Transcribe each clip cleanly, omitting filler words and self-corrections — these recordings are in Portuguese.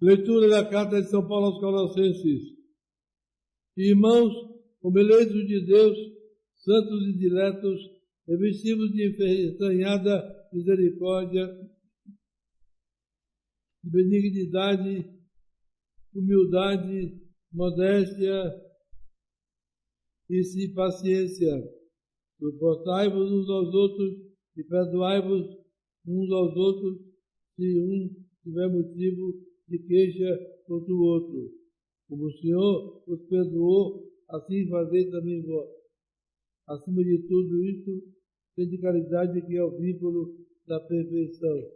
Leitura da carta de São Paulo aos Colossenses. Irmãos, como eleitos de Deus, santos e diletos, revestivos de entranhada misericórdia, de benignidade, humildade, modéstia e paciência. Suportai-vos uns aos outros e perdoai-vos uns aos outros, se um tiver motivo de queixa contra o outro. Como o Senhor os perdoou, assim fazei também vós. Acima de tudo isto, tende caridade, que é o vínculo da perfeição.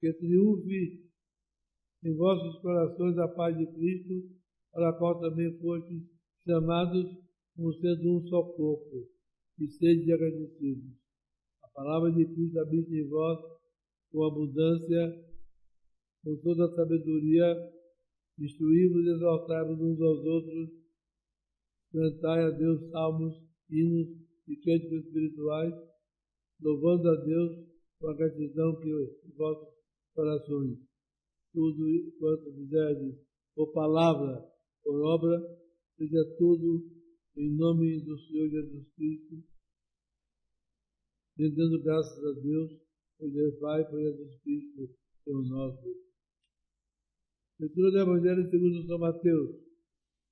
Que triunfe em vossos corações a paz de Cristo, para a qual também fostes chamados, como sendo um só corpo, e sede agradecidos. A palavra de Cristo habita em vós, com abundância, com toda a sabedoria, instruí-vos e exaltai-vos uns aos outros, cantai a Deus salmos, hinos e cânticos espirituais, louvando a Deus com a gratidão que em vossos corações. Tudo quanto fizerdes, por palavra, por obra, seja tudo em nome do Senhor Jesus Cristo, rendendo graças a Deus, por Deus Pai, por Jesus Cristo, Senhor nosso. Leitura do Evangelho segundo São Mateus.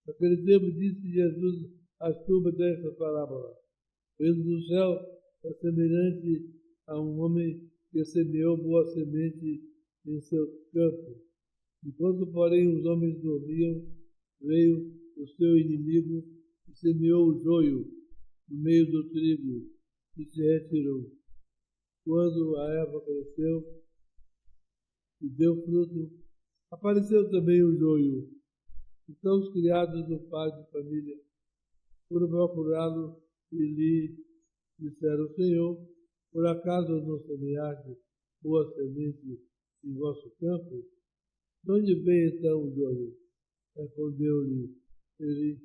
Naquele tempo disse Jesus às turmas desta parábola: o reino do céu é semelhante a um homem que semeou boa semente em seu campo. Enquanto, porém, os homens dormiam, veio o seu inimigo e semeou o joio no meio do trigo e se retirou. Quando a erva cresceu e deu fruto, apareceu também o joio. Então os criados do pai de família foram procurá-lo e lhe disseram: Senhor, por acaso não semeaste boa semente em vosso campo? De onde vem então o joio? Respondeu-lhe ele: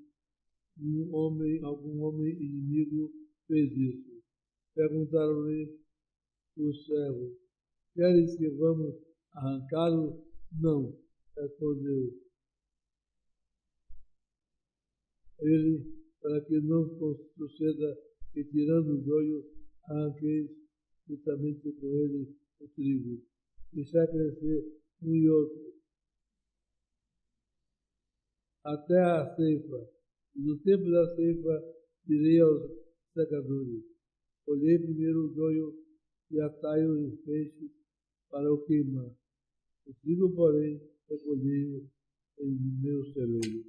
algum homem inimigo fez isso. Perguntaram-lhe os servos: queres que vamos arrancá-lo? Não, respondeu ele, para que não suceda que, tirando o joio, arranqueis juntamente com ele o trigo. Deixar crescer um e outro até a ceifa. E no tempo da ceifa direi aos secadores: colhei primeiro o joio e atai-o em feixes para o queimar. O trigo, porém, recolhei-o em meu celeiro.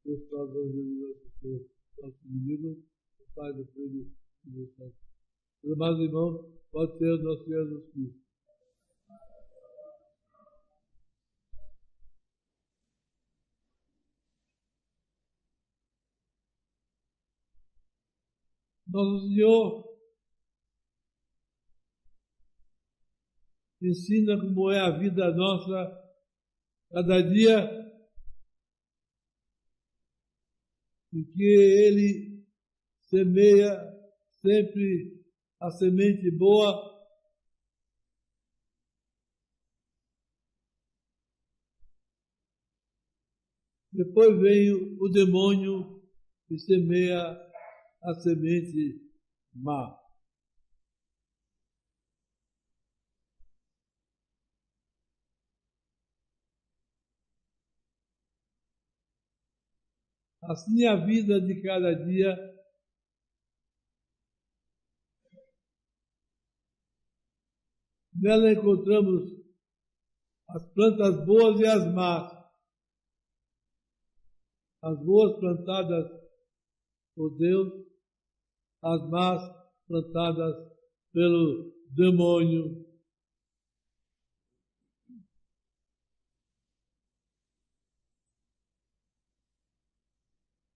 Deus salve o nosso inimigo, o Pai do Filho e do Santo. Meus amados irmãos, pode ser o nosso Senhor Jesus Cristo. Nosso Senhor ensina como é a vida nossa cada dia, em que Ele semeia sempre a semente boa, depois vem o demônio e semeia a semente má. Assim a vida de cada dia nela encontramos as plantas boas e as más. As boas plantadas por Deus, as más plantadas pelo demônio.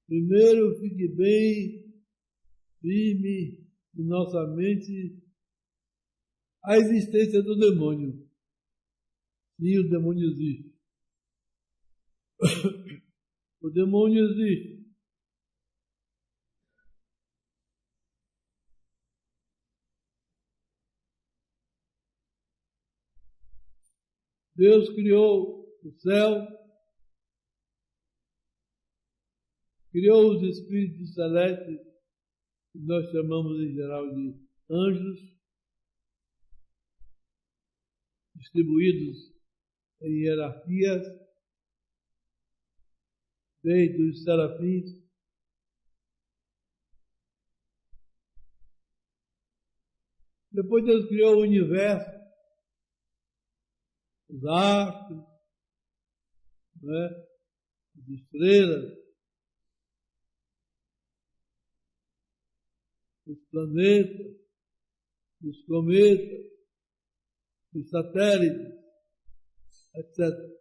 Primeiro, fique bem firme em nossa mente a existência do demônio. Sim, o demônio existe. O demônio existe. Deus criou o céu, criou os espíritos celestes, que nós chamamos em geral de anjos, distribuídos em hierarquias, desde os serafins. Depois Deus criou o universo, os astros, né? As estrelas, os planetas, os cometas, os satélites, etc.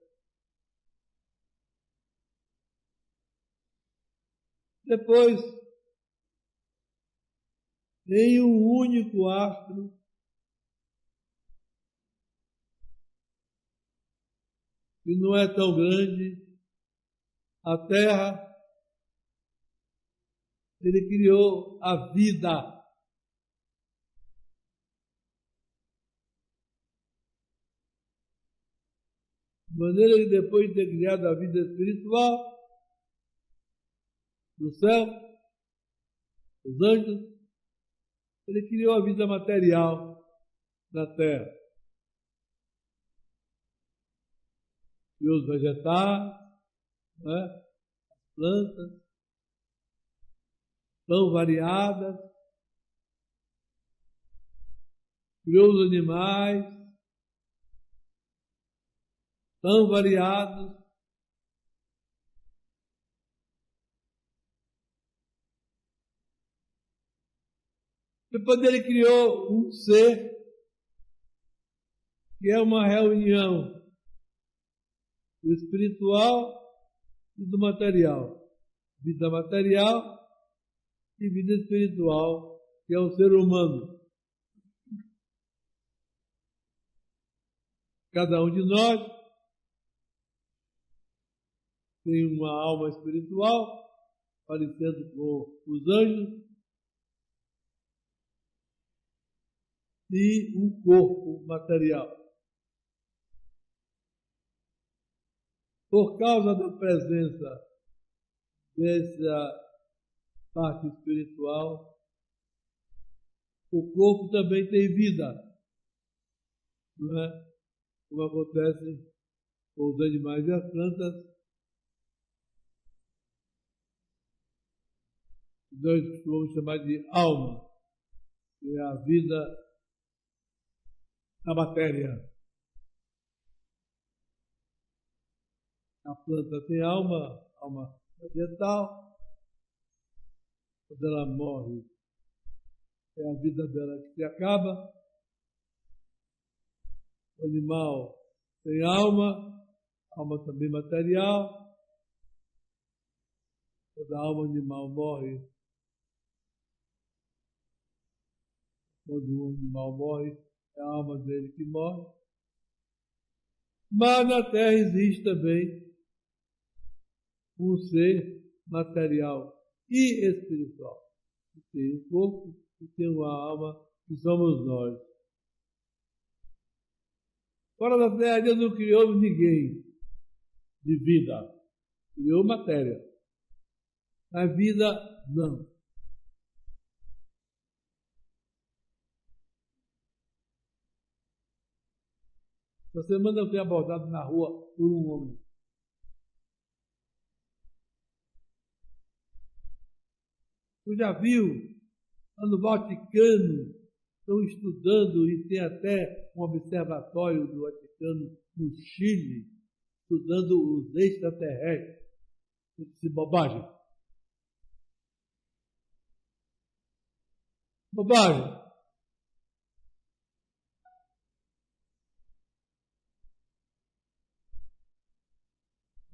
Depois, em um único astro, que não é tão grande, a Terra, ele criou a vida. De maneira que depois de ter criado a vida espiritual, no céu, os anjos, ele criou a vida material na Terra. Criou os vegetais, né? As plantas, tão variadas, criou os animais, tão variados, depois ele criou um ser que é uma reunião do espiritual e do material. Vida material e vida espiritual, que é o ser humano. Cada um de nós tem uma alma espiritual, parecendo com os anjos, e um corpo material. Por causa da presença dessa parte espiritual, o corpo também tem vida, não é? Como acontece com os animais e as plantas. Nós costumamos chamar de alma, que é a vida na matéria. A planta tem alma, alma vegetal. Quando ela morre, é a vida dela que se acaba. O animal tem alma, alma também material. Quando a alma animal morre, quando o animal morre, é a alma dele que morre. Mas na Terra existe também um ser material e espiritual, que tem um corpo e tem uma alma, que somos nós. Fora da Terra, Deus não criou ninguém de vida, criou matéria. A vida, não. Essa semana eu fui abordado na rua por um homem. Tu já viu, lá no Vaticano, estão estudando e tem até um observatório do Vaticano no Chile, estudando os extraterrestres. Eu disse, bobagem. Bobagem.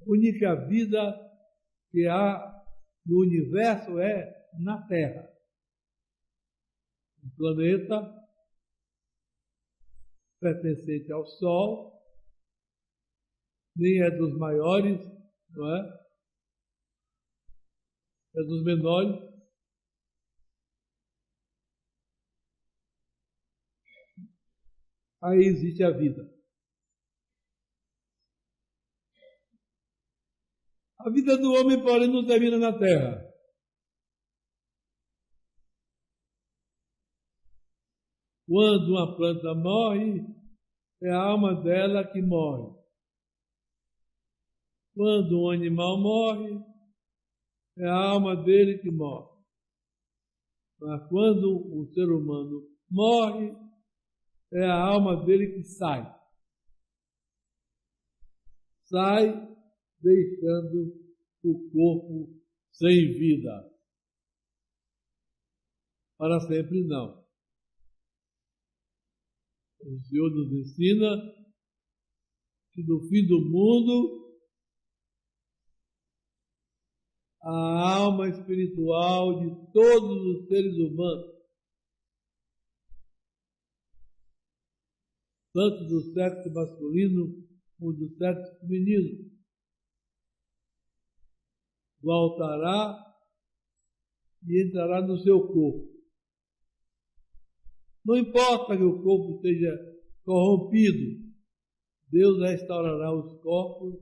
A única vida que há no universo é na Terra. Um planeta pertencente ao Sol, nem é dos maiores, não é? É dos menores. Aí existe a vida. A vida do homem, porém, não termina na terra. Quando uma planta morre, é a alma dela que morre. Quando um animal morre, é a alma dele que morre. Mas quando um ser humano morre, é a alma dele que sai. Sai deixando o corpo sem vida. Para sempre não. O Senhor nos ensina que no fim do mundo a alma espiritual de todos os seres humanos, tanto do sexo masculino como do sexo feminino, voltará e entrará no seu corpo. Não importa que o corpo esteja corrompido, Deus restaurará os corpos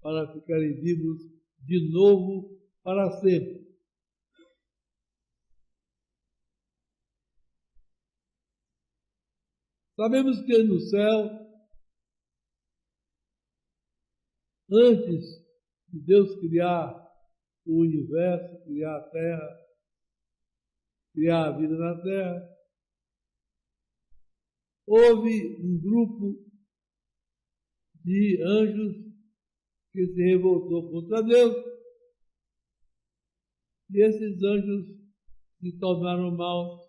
para ficarem vivos de novo para sempre. Sabemos que no céu, antes de Deus criar o universo, criar a terra, criar a vida na terra, houve um grupo de anjos que se revoltou contra Deus, e esses anjos se tornaram maus,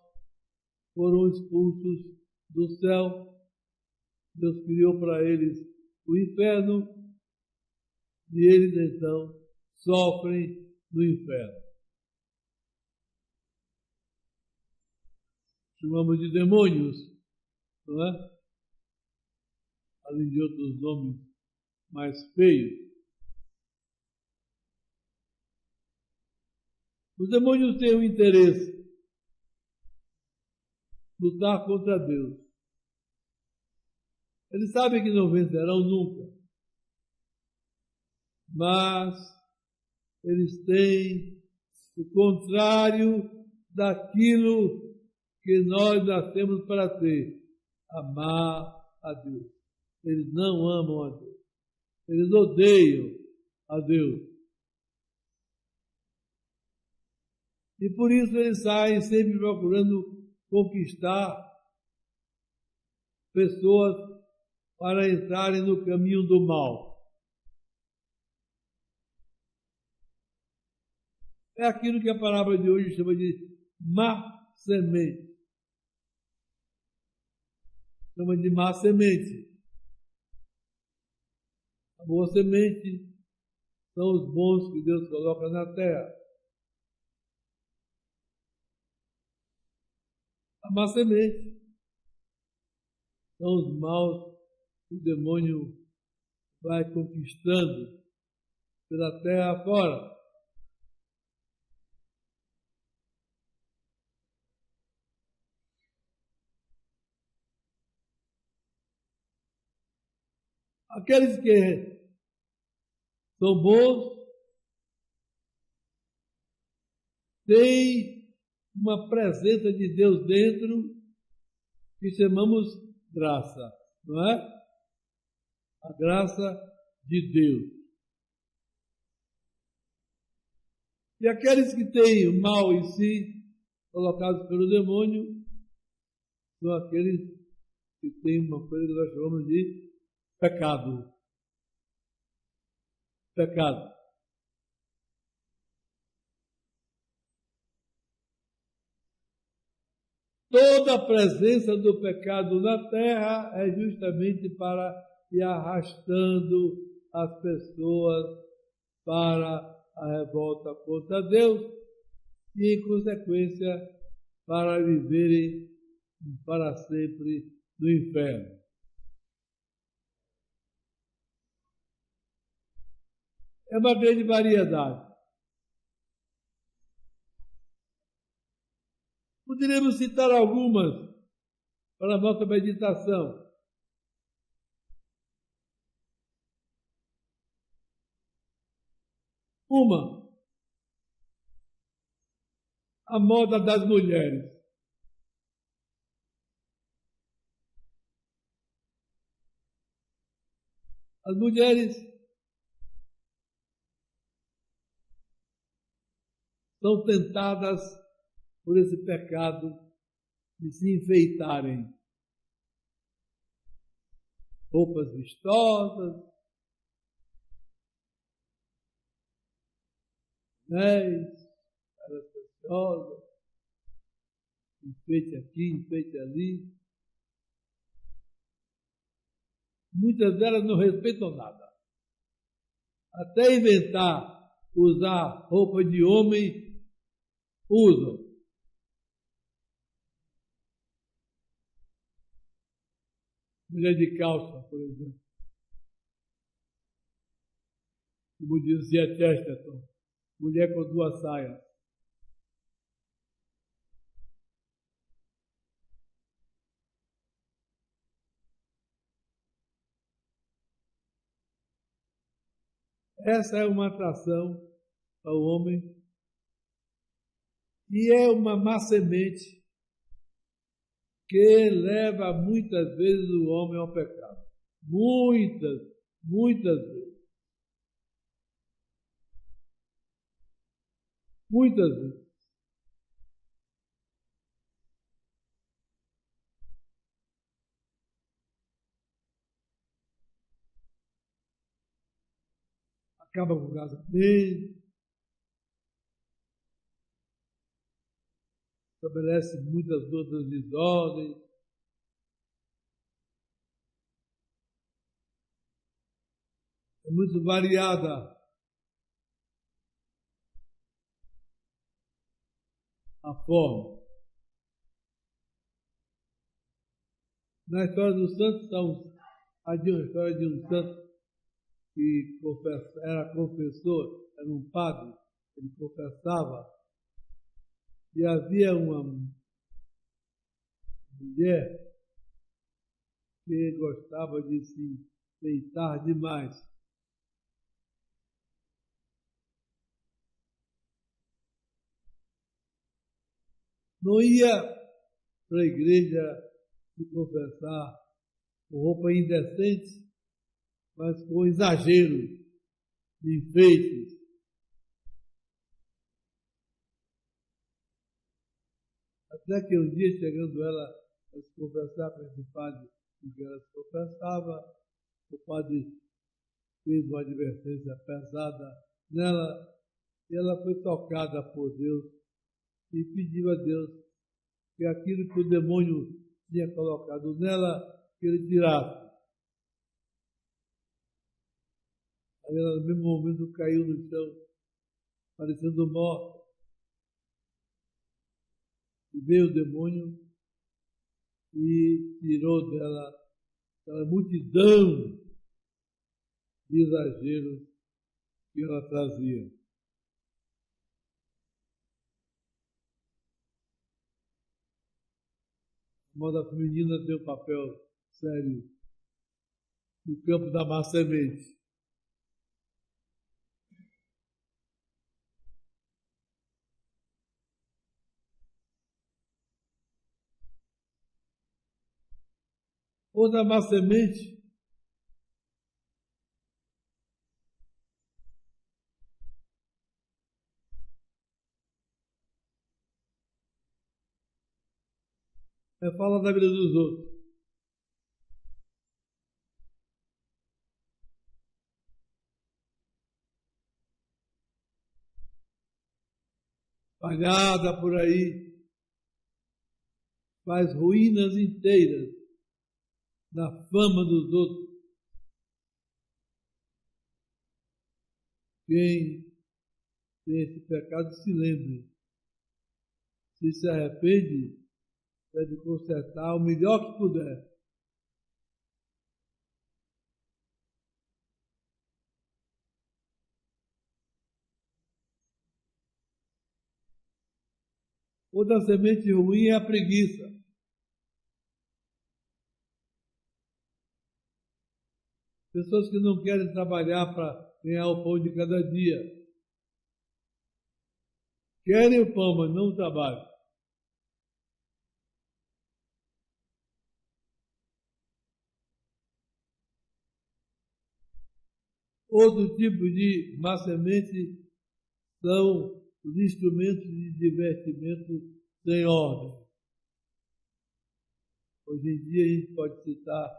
foram expulsos do céu. Deus criou para eles o inferno, e eles então sofrem no inferno. Chamamos de demônios, não é? Além de outros nomes mais feios. Os demônios têm um interesse: lutar contra Deus. Eles sabem que não vencerão nunca, mas eles têm o contrário daquilo que nós nascemos para ter: amar a Deus. Eles não amam a Deus. Eles odeiam a Deus. E por isso eles saem sempre procurando conquistar pessoas para entrarem no caminho do mal. É aquilo que a palavra de hoje chama de má semente. Chama de má semente. A boa semente são os bons que Deus coloca na terra. A má semente são os maus que o demônio vai conquistando pela terra fora. Aqueles que são bons têm uma presença de Deus dentro que chamamos graça, não é? A graça de Deus. E aqueles que têm o mal em si, colocados pelo demônio, são aqueles que têm uma coisa que nós chamamos de pecado. Pecado. Toda a presença do pecado na terra é justamente para ir arrastando as pessoas para a revolta contra Deus e, em consequência, para viverem para sempre no inferno. É uma grande variedade. Poderíamos citar algumas para a nossa meditação. Uma, a moda das mulheres. As mulheres são tentadas por esse pecado de se enfeitarem. Roupas vistosas, anéis, caras preciosas, enfeite aqui, enfeite ali. Muitas delas não respeitam nada. Até inventar, usar roupa de homem, usam. Mulher de calça, por exemplo. Como dizia Chesterton, mulher com duas saias. Essa é uma atração ao homem e é uma má semente que leva muitas vezes o homem ao pecado. Muitas vezes. Muitas vezes. Acaba com o casamento, estabelece muitas outras desordens. É muito variada a forma. Na história dos santos, há uma história de um santo que era confessor, era um padre, ele confessava, e havia uma mulher que gostava de se enfeitar demais. Não ia para a igreja se confessar com roupa indecente, mas com exagero de enfeites. Até que um dia, chegando ela a se confessar com esse padre, porque ela se confessava, o padre fez uma advertência pesada nela, e ela foi tocada por Deus e pediu a Deus que aquilo que o demônio tinha colocado nela, que ele tirasse. Aí ela, no mesmo momento, caiu no chão, parecendo morta. E veio o demônio e tirou dela aquela multidão de exageros que ela trazia. A moda feminina tem um papel sério no campo da má semente. Outra má semente é falar da vida dos outros. Espalhada por aí, faz ruínas inteiras na fama dos outros. Quem tem esse pecado se lembre. Se arrepende, deve consertar o melhor que puder. Outra semente ruim é a preguiça. Pessoas que não querem trabalhar para ganhar o pão de cada dia. querem o pão, mas não o trabalho. Outro tipo de má semente são os instrumentos de divertimento sem ordem. Hoje em dia a gente pode citar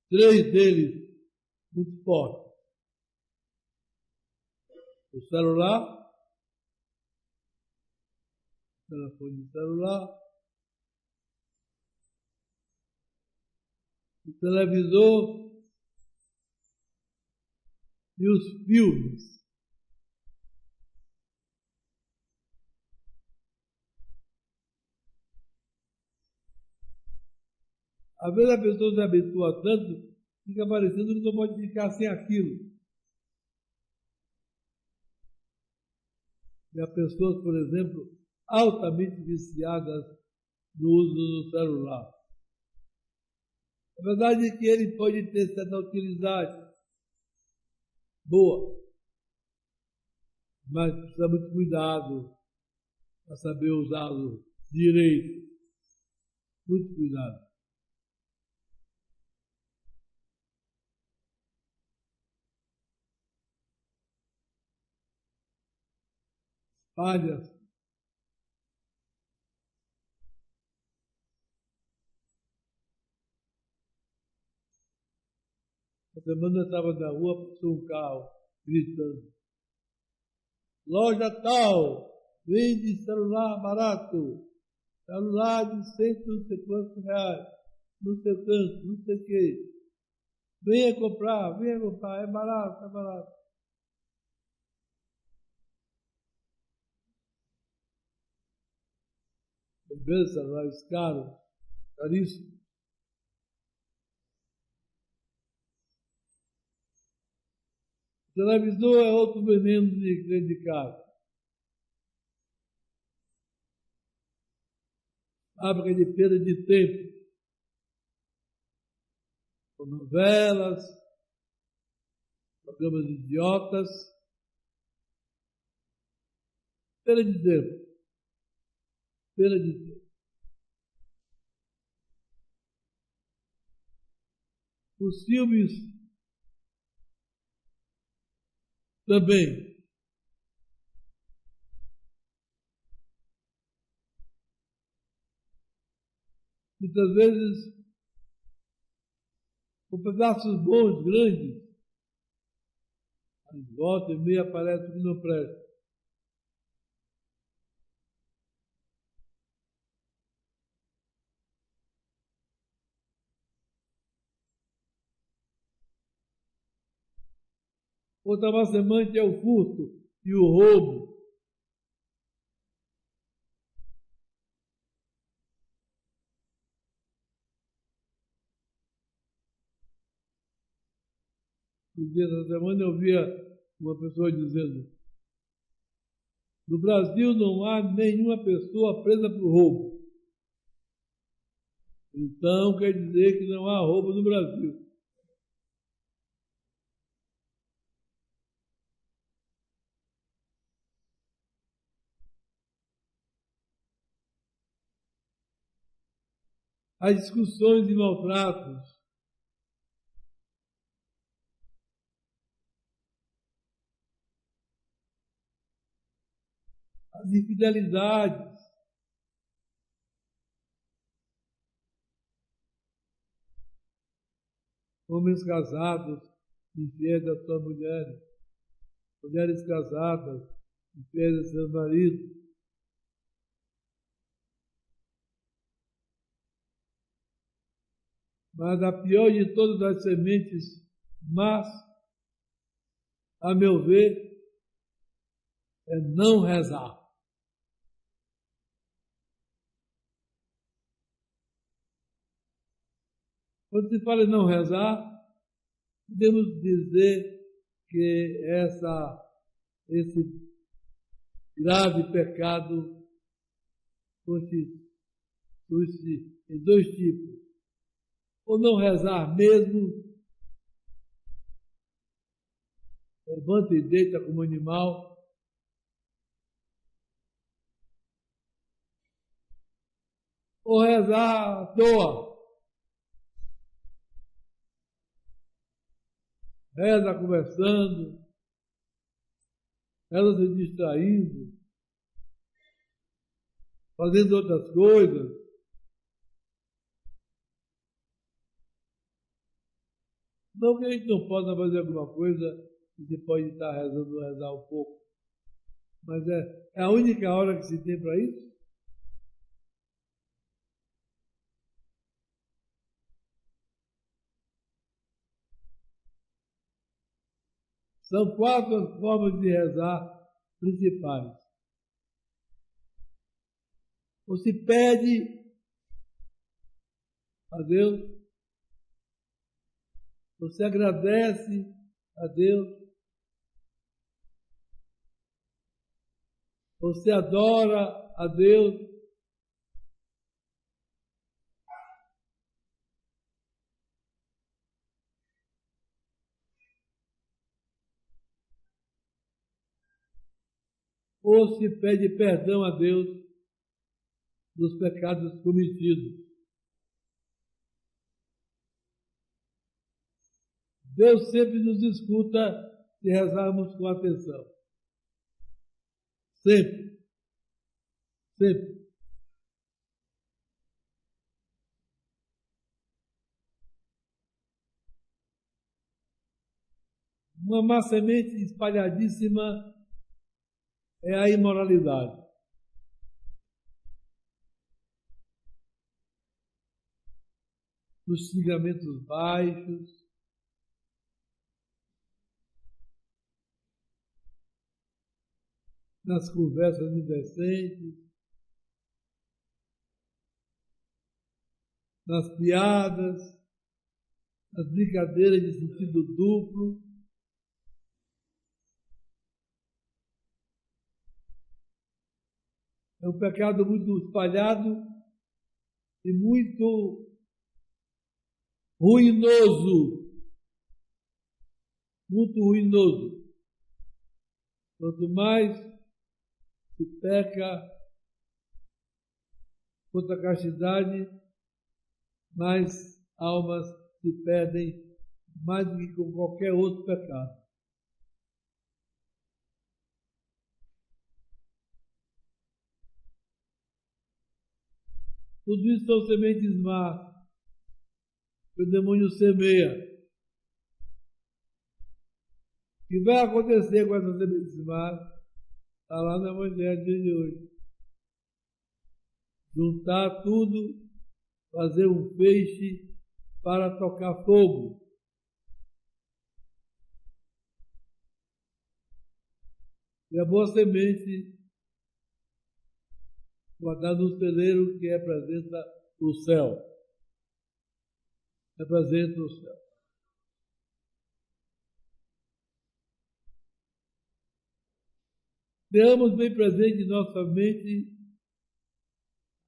3 deles muito fortes. O celular, o telefone celular, o televisor e os filmes. Às vezes a pessoa se habitua tanto, fica parecendo que não pode ficar sem aquilo. E há pessoas, por exemplo, altamente viciadas no uso do celular. A verdade é que ele pode ter certa utilidade boa, mas precisa muito cuidado para saber usá-lo direito. Muito cuidado. Falhas. A semana eu estava na rua, passou um carro gritando: loja tal, vende celular barato, celular de 100 não sei quantos reais, não sei quanto, não sei o quê. Venha comprar, é barato, é barato. Beleza, celulares caros, caríssimos. O televisor é outro veneno de casa. Fábrica de perda de tempo. Com novelas, programas idiotas. Perda de tempo. Perda de tempo. Os filmes também. Muitas vezes, com pedaços bons, grandes, mas volta e meia aparece que não presta. Outra má semente é o furto e o roubo. No dia da semana eu via uma pessoa dizendo: no Brasil não há nenhuma pessoa presa por roubo. Então quer dizer que não há roubo no Brasil. As discussões e maltratos. As infidelidades. Homens casados, infiéis a sua mulher. Mulheres casadas, infiéis a seu marido. Mas a pior de todas as sementes más, a meu ver, é não rezar. Quando se fala em não rezar, podemos dizer que esse grave pecado constitui-se em 2 tipos. Ou não rezar mesmo, levanta e deita como animal, ou rezar à toa. Reza conversando, reza se distraindo, fazendo outras coisas. Não que a gente não possa fazer alguma coisa, a gente pode estar rezando, rezar um pouco. Mas é a única hora que se tem para isso? São 4 as formas de rezar principais. Ou se pede a Deus, você agradece a Deus, você adora a Deus, ou se pede perdão a Deus dos pecados cometidos. Deus sempre nos escuta se rezarmos com atenção. Sempre. Sempre. Uma má semente espalhadíssima é a imoralidade. Nos xingamentos baixos, nas conversas indecentes, nas piadas, nas brincadeiras de sentido duplo. É um pecado muito espalhado e muito ruinoso. Muito ruinoso. Quanto mais se peca contra a castidade, mais almas se perdem, mais do que com qualquer outro pecado. Tudo isso são sementes más que o demônio semeia. O que vai acontecer com essas sementes más está lá no Evangelho de hoje. Juntar tudo, fazer um feixe para tocar fogo. E a boa semente guardada no celeiro que representa o céu. Representa o céu. Tenhamos bem presente em nossa mente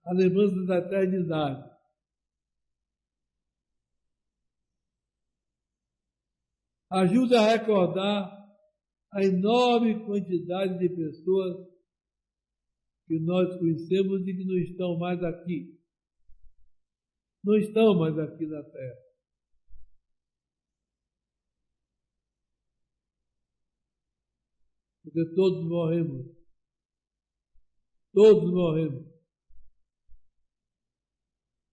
a lembrança da eternidade. Ajuda a recordar a enorme quantidade de pessoas que nós conhecemos e que não estão mais aqui. Não estão mais aqui na Terra. Porque todos morremos. Todos morremos.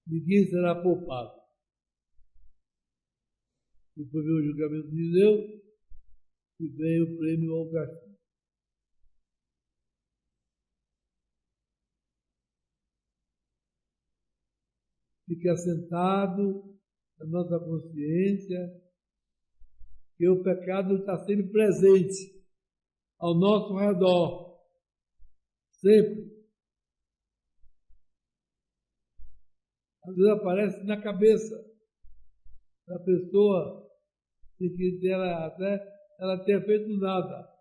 Ninguém será poupado. Depois vem o julgamento de Deus e vem o prêmio ao castigo. Fique assentado na nossa consciência que o pecado está sempre presente ao nosso redor. Sempre. Às vezes aparece na cabeça da pessoa sem que ela tenha feito nada.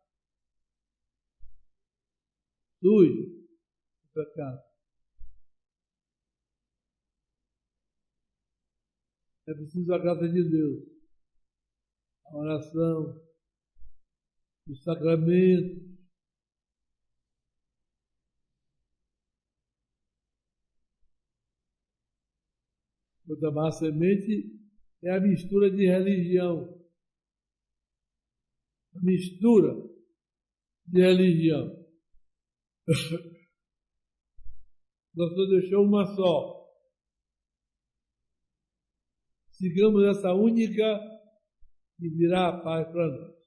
Surge o pecado. É preciso a graça de Deus, a oração, os sacramentos. Outra má semente é a mistura de religião. A mistura de religião. Nós só deixamos uma só. Sigamos essa única e virá a paz para nós.